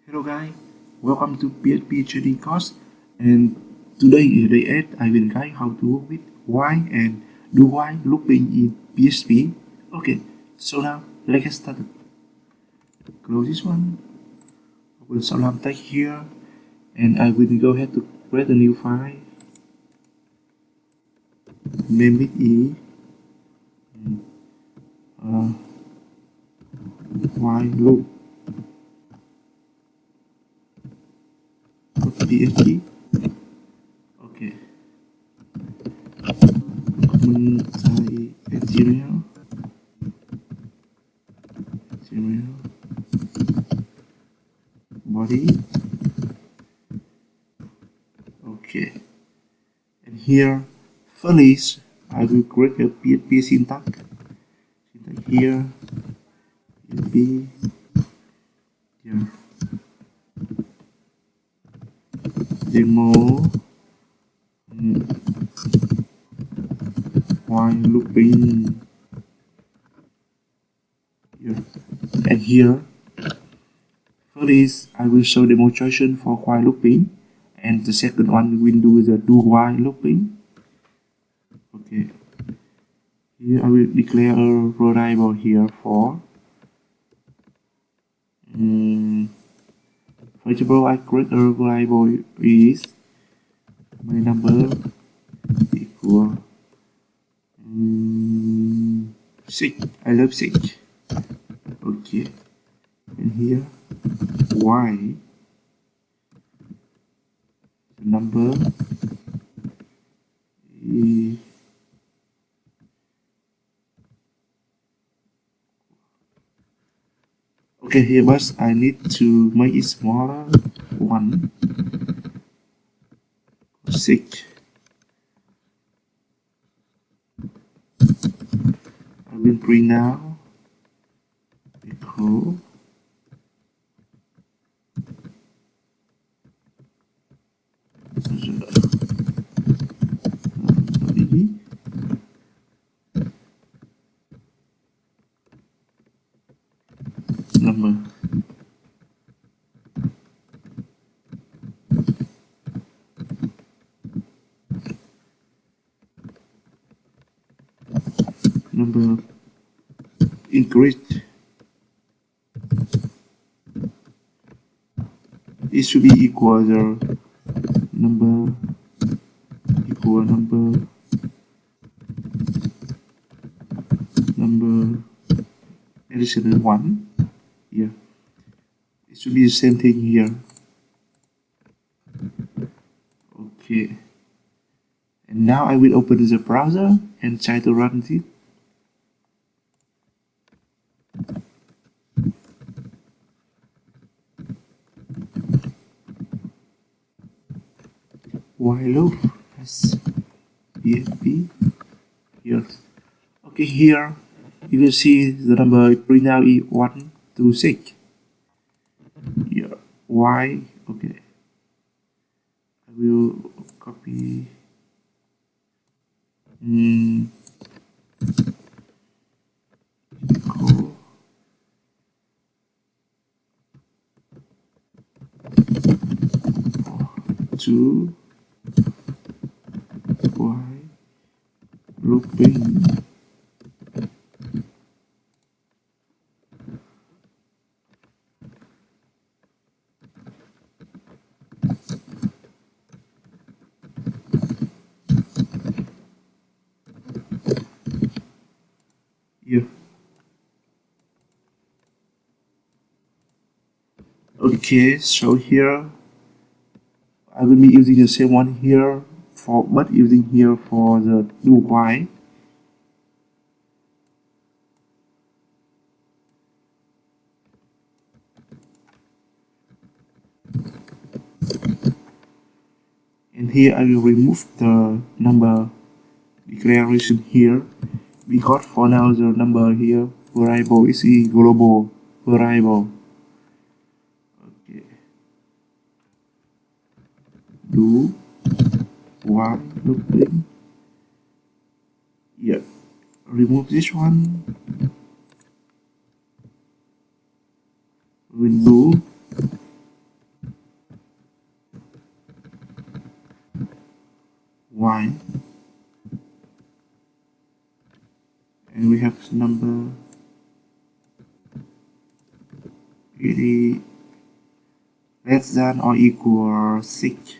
Hello guys, welcome to PHP trading course, and today is day 8. I will guide how to work with while and do while looping in PHP. Okay, so now let's get started. Close this one, open some tag here, and I will go ahead to create a new file. Name it is while loop PHP. Okay, common type HTML. Body. Okay, and here first I will create a PHP syntax here. PHP here demo while looping here, and here first I will show demonstration for while looping, and the second one will do the do while looping. Okay, here I will declare a variable here for for example, I create a variable is my number equal 6. I love 6. Okay, and here y the number is okay. Here but I need to make it smaller. 1 6. I will print now equal number. Number increased. It should be equal the number equal number additional 1 here. It should be the same thing here. Okay, and now I will open the browser and try to run it. While loop as PHP here. Okay, here you will see the number print now is 1 to 6. Here, y. Okay, I will copy. Equal 2 y looping here. Okay, so here I will be using the same one here for, but using here for the do while. And here I will remove the number declaration here, because for now the number here variable is a global variable. Okay, do while looping. Yeah, remove this one. We'll do less than or equal 6.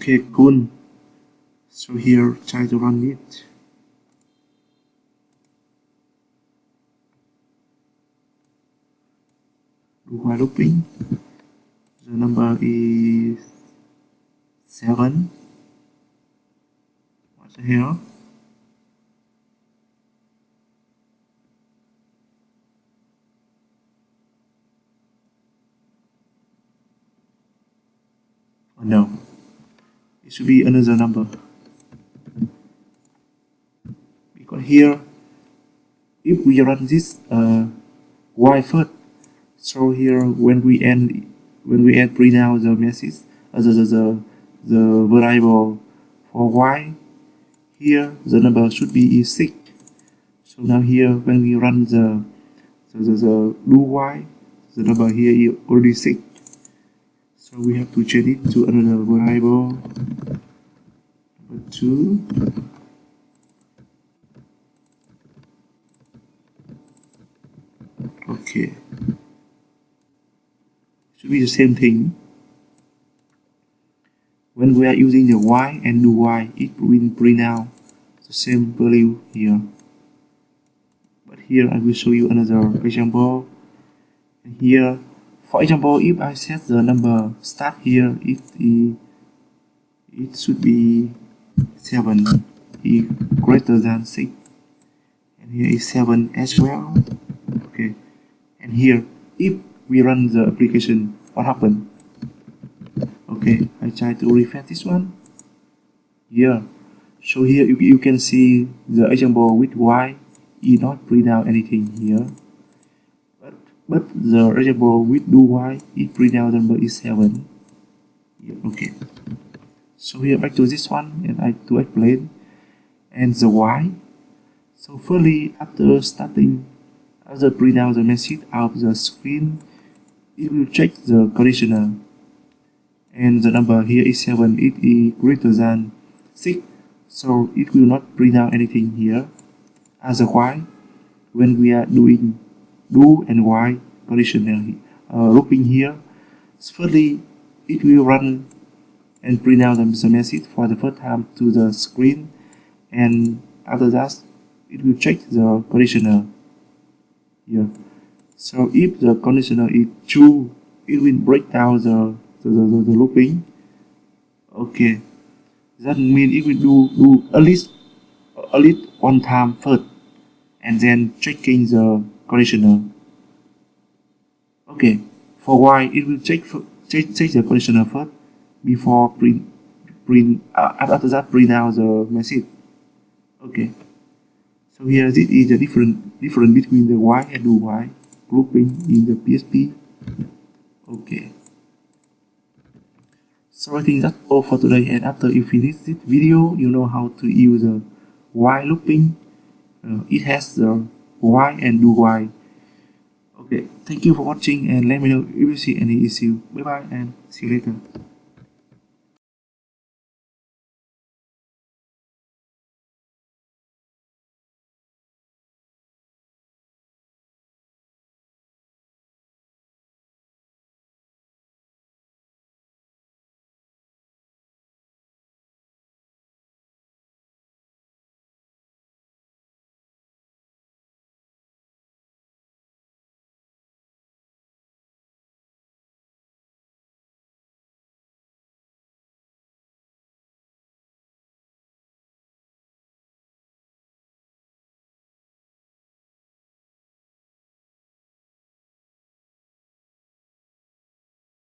Okay, cool. So here, try to run it. Do while looping. The number is 7. What's here? Oh no, it should be another number. Because here, if we run this while first, so here when we print out the message, the variable for y, here the number should be 6. So now here when we run the do y, the number here is already 6. So we have to change it to another variable number 2. Okay, should be the same thing. When we are using the y and do y, it will print out the same value here. But here I will show you another example. And here, for example, if I set the number start here, it should be 7 is greater than 6, and here is 7 as well. Okay, and here if we run the application, what happened? Okay, I try to refresh this one. Here, so here you can see the example with y is not print out anything here, but the example with do y it print out number is 7. Yeah, okay, so here back to this one, and I to explain and the y. So firstly, after print out the message out of the screen, it will check the conditional, and the number here is 7. It is greater than 6, so it will not print out anything here. As a y, when we are doing do and y conditional looping here, firstly it will run and print out the message for the first time to the screen, and after that it will check the conditional here. So if the conditional is true, it will break down the looping. Okay, that means it will do at least one time first, and then checking the conditional. Okay, for y it will check the conditional first before after that print out the message. Okay, so here this is the difference between the y and do y looping in the PHP. Okay, so I think that's all for today, and after you finish this video, you know how to use the while looping. It has the y and do y. Okay, thank you for watching, and let me know if you see any issue. Bye bye and see you later.